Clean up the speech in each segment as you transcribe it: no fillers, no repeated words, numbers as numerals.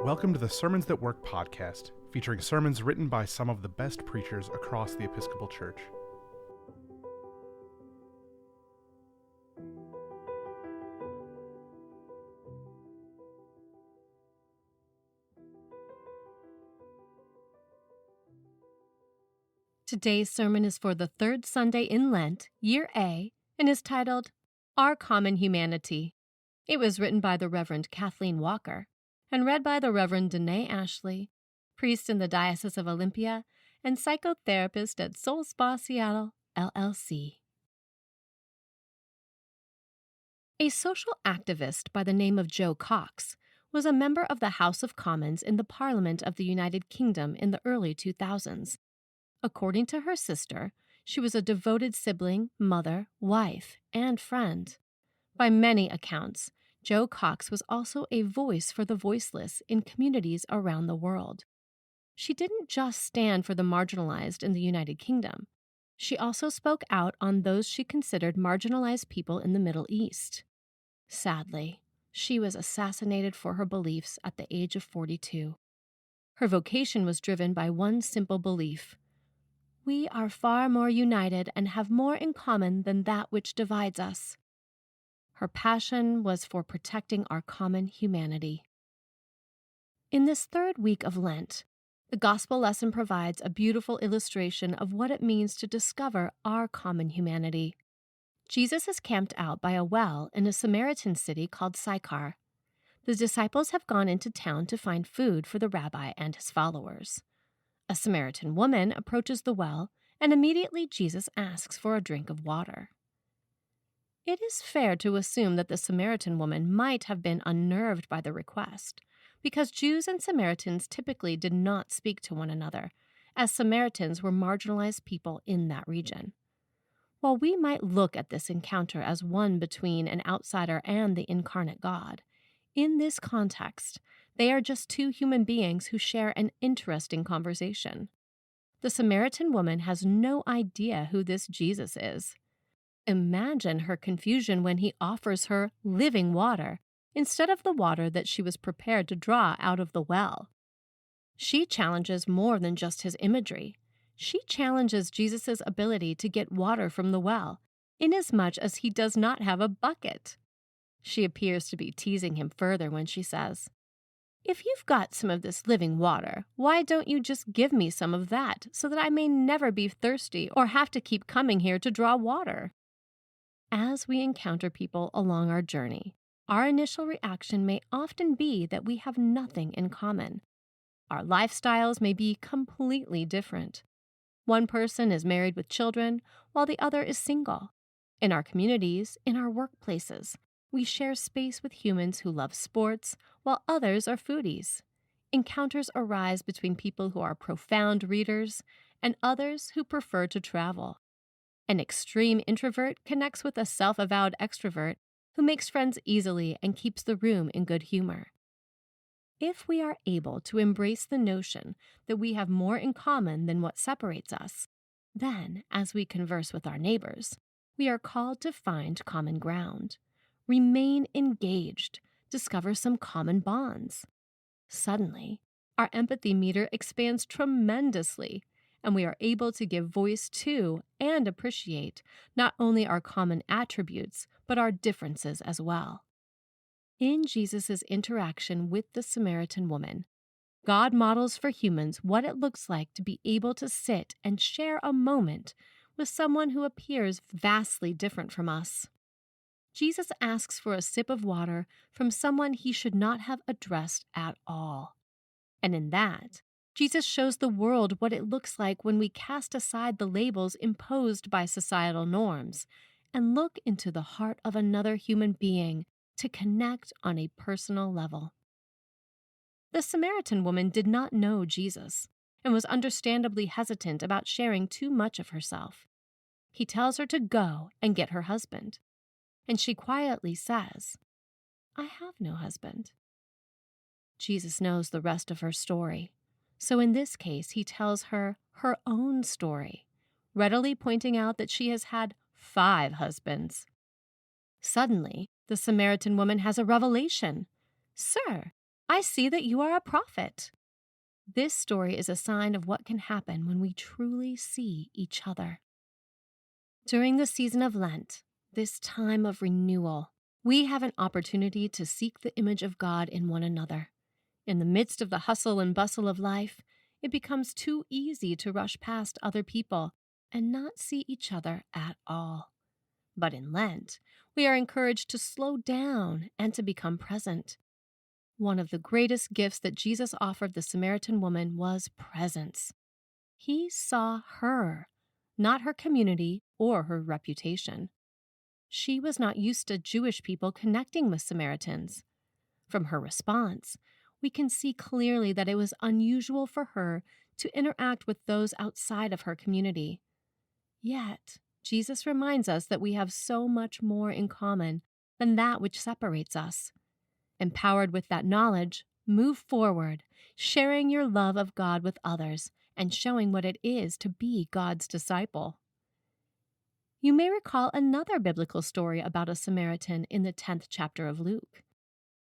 Welcome to the Sermons That Work podcast, featuring sermons written by some of the best preachers across the Episcopal Church. Today's sermon is for the third Sunday in Lent, Year A, and is titled, Our Common Humanity. It was written by the Reverend Kathleen Walker and read by the Reverend Danáe Ashley, priest in the Diocese of Olympia and psychotherapist at Soul Spa Seattle, LLC. A social activist by the name of Jo Cox was a member of the House of Commons in the Parliament of the United Kingdom in the early 2000s. According to her sister, she was a devoted sibling, mother, wife, and friend. By many accounts, Jo Cox was also a voice for the voiceless in communities around the world. She didn't just stand for the marginalized in the United Kingdom. She also spoke out on those she considered marginalized people in the Middle East. Sadly, she was assassinated for her beliefs at the age of 42. Her vocation was driven by one simple belief: we are far more united and have more in common than that which divides us. Her passion was for protecting our common humanity. In this third week of Lent, the Gospel lesson provides a beautiful illustration of what it means to discover our common humanity. Jesus is camped out by a well in a Samaritan city called Sychar. The disciples have gone into town to find food for the rabbi and his followers. A Samaritan woman approaches the well, and immediately Jesus asks for a drink of water. It is fair to assume that the Samaritan woman might have been unnerved by the request, because Jews and Samaritans typically did not speak to one another, as Samaritans were marginalized people in that region. While we might look at this encounter as one between an outsider and the incarnate God, in this context, they are just two human beings who share an interesting conversation. The Samaritan woman has no idea who this Jesus is. Imagine her confusion when he offers her living water instead of the water that she was prepared to draw out of the well. She challenges more than just his imagery. She challenges Jesus' ability to get water from the well, inasmuch as he does not have a bucket. She appears to be teasing him further when she says, "If you've got some of this living water, why don't you just give me some of that so that I may never be thirsty or have to keep coming here to draw water?" As we encounter people along our journey, our initial reaction may often be that we have nothing in common. Our lifestyles may be completely different. One person is married with children, while the other is single. In our communities, in our workplaces, we share space with humans who love sports, while others are foodies. Encounters arise between people who are profound readers and others who prefer to travel. An extreme introvert connects with a self-avowed extrovert who makes friends easily and keeps the room in good humor. If we are able to embrace the notion that we have more in common than what separates us, then, as we converse with our neighbors, we are called to find common ground. Remain engaged, discover some common bonds. Suddenly, our empathy meter expands tremendously, and we are able to give voice to and appreciate not only our common attributes, but our differences as well. In Jesus' interaction with the Samaritan woman, God models for humans what it looks like to be able to sit and share a moment with someone who appears vastly different from us. Jesus asks for a sip of water from someone he should not have addressed at all. And in that, Jesus shows the world what it looks like when we cast aside the labels imposed by societal norms and look into the heart of another human being to connect on a personal level. The Samaritan woman did not know Jesus and was understandably hesitant about sharing too much of herself. He tells her to go and get her husband. And she quietly says, "I have no husband." Jesus knows the rest of her story, so in this case he tells her her own story, readily pointing out that she has had 5 husbands. Suddenly, the Samaritan woman has a revelation. "Sir, I see that you are a prophet. This story is a sign of what can happen when we truly see each other. During the season of Lent, this time of renewal, we have an opportunity to seek the image of God in one another. In the midst of the hustle and bustle of life, it becomes too easy to rush past other people and not see each other at all. But in Lent, we are encouraged to slow down and to become present. One of the greatest gifts that Jesus offered the Samaritan woman was presence. He saw her, not her community or her reputation. She was not used to Jewish people connecting with Samaritans. From her response, we can see clearly that it was unusual for her to interact with those outside of her community. Yet, Jesus reminds us that we have so much more in common than that which separates us. Empowered with that knowledge, move forward, sharing your love of God with others and showing what it is to be God's disciple. You may recall another biblical story about a Samaritan in the 10th chapter of Luke.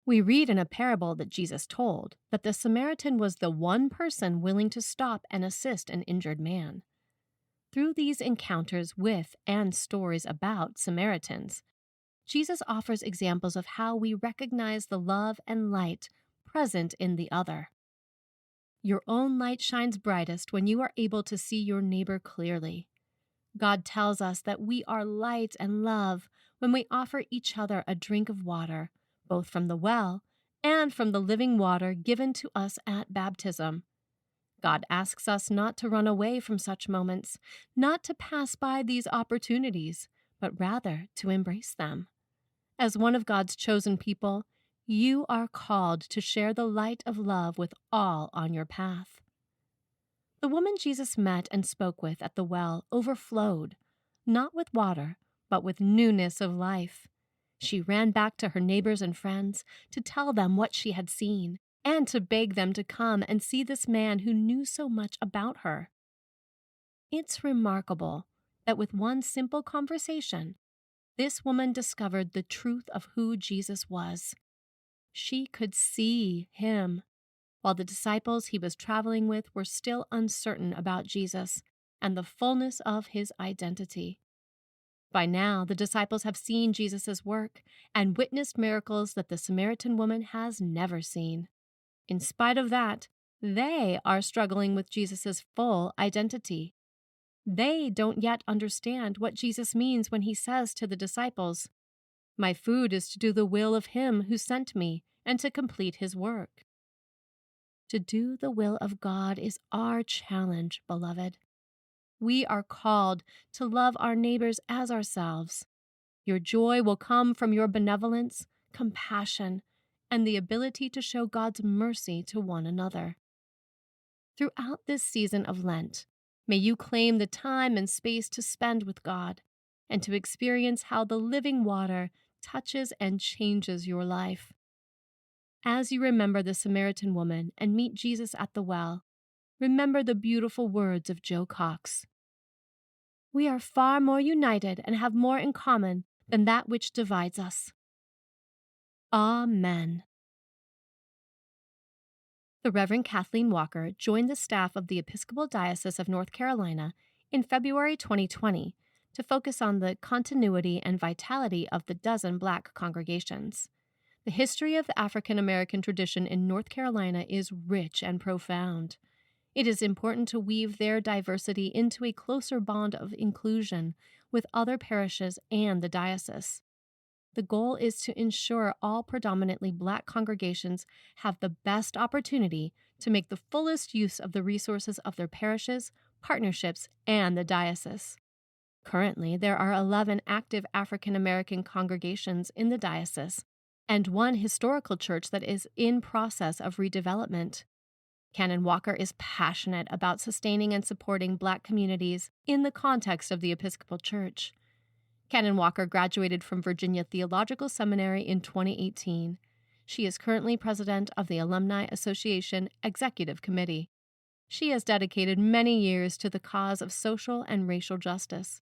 We read in a parable that Jesus told that the Samaritan was the one person willing to stop and assist an injured man. Through these encounters with and stories about Samaritans, Jesus offers examples of how we recognize the love and light present in the other. Your own light shines brightest when you are able to see your neighbor clearly. God tells us that we are light and love when we offer each other a drink of water, both from the well and from the living water given to us at baptism. God asks us not to run away from such moments, not to pass by these opportunities, but rather to embrace them. As one of God's chosen people, you are called to share the light of love with all on your path. The woman Jesus met and spoke with at the well overflowed, not with water, but with newness of life. She ran back to her neighbors and friends to tell them what she had seen and to beg them to come and see this man who knew so much about her. It's remarkable that with one simple conversation, this woman discovered the truth of who Jesus was. She could see him, while the disciples he was traveling with were still uncertain about Jesus and the fullness of his identity. By now, the disciples have seen Jesus' work and witnessed miracles that the Samaritan woman has never seen. In spite of that, they are struggling with Jesus' full identity. They don't yet understand what Jesus means when he says to the disciples, "My food is to do the will of him who sent me and to complete his work." To do the will of God is our challenge, beloved. We are called to love our neighbors as ourselves. Your joy will come from your benevolence, compassion, and the ability to show God's mercy to one another. Throughout this season of Lent, may you claim the time and space to spend with God and to experience how the living water touches and changes your life. As you remember the Samaritan woman and meet Jesus at the well, remember the beautiful words of Joe Cox. We are far more united and have more in common than that which divides us. Amen. The Reverend Kathleen Walker joined the staff of the Episcopal Diocese of North Carolina in February 2020 to focus on the continuity and vitality of the dozen Black congregations. The history of the African American tradition in North Carolina is rich and profound. It is important to weave their diversity into a closer bond of inclusion with other parishes and the diocese. The goal is to ensure all predominantly Black congregations have the best opportunity to make the fullest use of the resources of their parishes, partnerships, and the diocese. Currently, there are 11 active African American congregations in the diocese, and one historical church that is in process of redevelopment. Canon Walker is passionate about sustaining and supporting Black communities in the context of the Episcopal Church. Canon Walker graduated from Virginia Theological Seminary in 2018. She is currently president of the Alumni Association Executive Committee. She has dedicated many years to the cause of social and racial justice.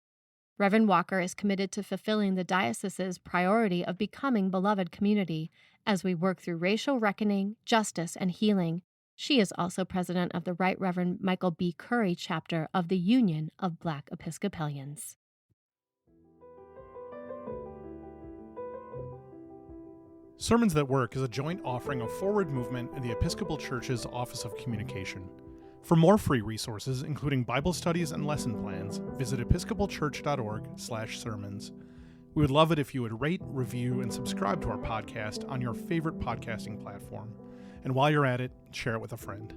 Reverend Walker is committed to fulfilling the diocese's priority of becoming beloved community As we work through racial reckoning, justice, and healing, she is also president of the Right Reverend Michael B. Curry chapter of the Union of Black Episcopalians. Sermons That Work is a joint offering of Forward Movement and the Episcopal Church's Office of Communication. For more free resources, including Bible studies and lesson plans, visit episcopalchurch.org/sermons. We would love it if you would rate, review, and subscribe to our podcast on your favorite podcasting platform. And while you're at it, share it with a friend.